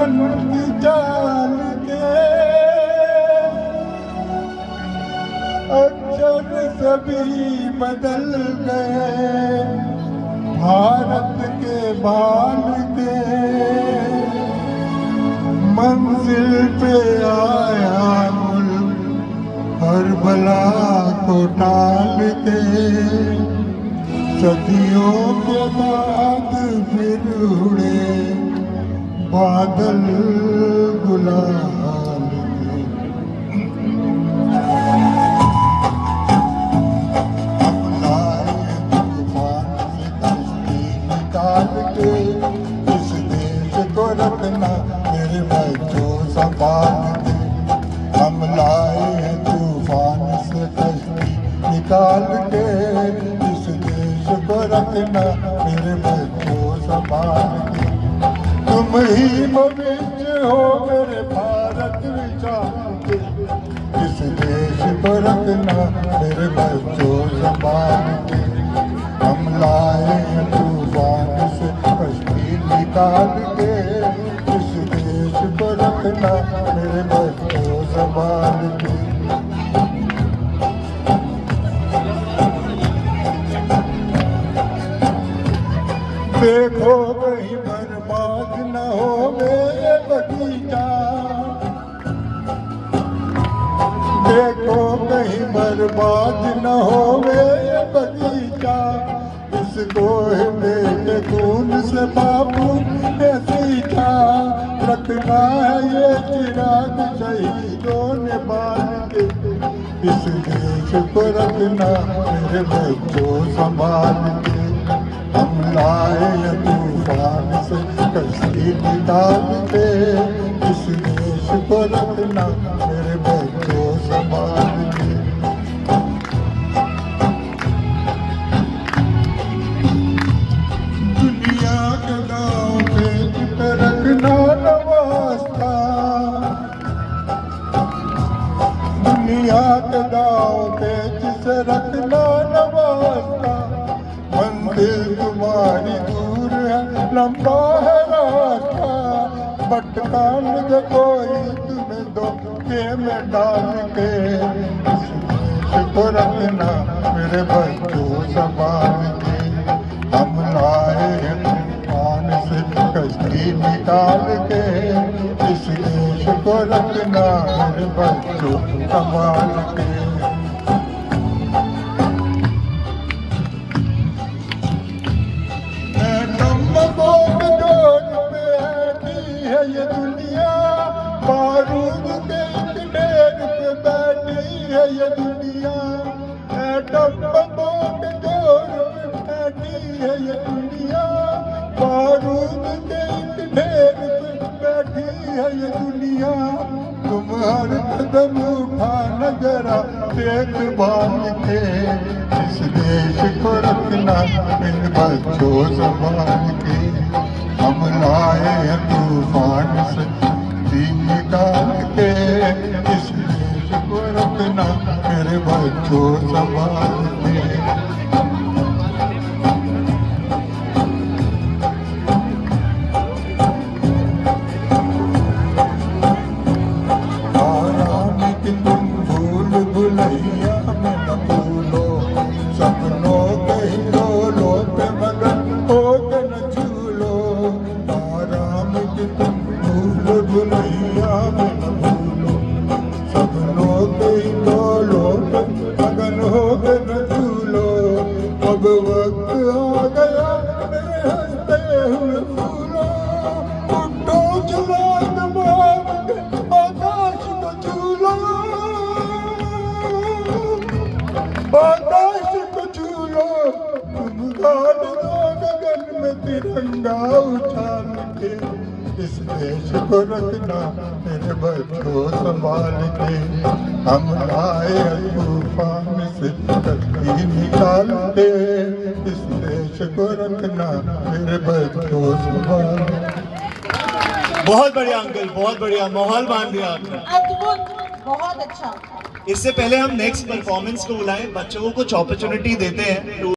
दुश्मन की चाल के अक्षर सभी बदल गए, भारत के बाल के मंजिल पे आया मुल्क हर बला को टाल के, सदियों के बाद फिर उड़े बादल गुलाल के। हम लाए तूफान से कश्ती निकाल के, इस देश को रखना मेरे बच्चों संभाल के। हम लाए तूफान से कश्ती निकाल के, इस देश को रखना मेरे बच्चों संभाल के। तुम ही भविष्य हो मेरे भारत विचार के, इस देश को रखना मेरे बच्चों संभाल के। हम लाए तूफान से कश्ती निकाल के, इस देश को रखना मेरे बच्चों संभाल के। देखो कहीं बर्बाद न हो मेरे बगीचा, देखो कहीं बर्बाद न हो मेरे बगीचा। इसको मेरे खून से बापू ने सींचा, रखना है ये चिराग शहीदों ने बाल के, इस देश को रखना मेरे बच्चों संभाल के। हम लाए तूफान से कश्ती निकाल के, इस देश को रखना मेरे बच्चों संभाल के। दुनिया के गाँव पे रखना नवास्ता, दुनिया के गाँव पे जिसे रखना नवास्ता। मंदिर तुम्हारी दूर है, लंबा है रास्ता, भटका मुझे कोई तुम्हें धोखे में डाल के, इस देश को रखना मेरे बच्चों संभाल के। हम लाए तूफान से कश्ती निकाल के, इस देश को रखना मेरे बच्चों संभाल के। ये दुनिया बारूद के ढेर पे बैठी है, ये दुनिया एटम बमों के जोर पे बैठी है, ये दुनिया बारूद के ढेर पे बैठी है, ये दुनिया। तुम हर कदम उठाना जरा देखभाल के, इस देश को रखना इन बच्चों संभाल के। हम लाए तूफान से दिन निकाल के, इस देश को रखना मेरे बच्चों संभाल के। आराम की तुम भूल भुलैया में न भूलो, सपनों के हिलों पे मगन हो के न झूलो। आराम की तुम भूल भुलैया में न भूलो, सपनों के हिलों पे मगन हो के न झूलो। अब वक्त आ गया मेरे हंसते हुए फूलों, उठो चुराग मार के आकाश को झूलो, आकाश को झूलो। तुम गाड़ दो गगन में तिरंगा उछाल के, इस देश को रखना मेरे बच्चों संभाल के। हम लाए तूफान से कश्ती निकाल के, इस देश को रखना मेरे बच्चों संभाल के। बहुत बढ़िया अंकल, बहुत बढ़िया, माहौल बांध दिया आपने। अद्भुत, बहुत अच्छा। इससे पहले हम नेक्स्ट परफॉर्मेंस को बुलाएं, बच्चों को कुछ अपॉर्चुनिटी देते हैं।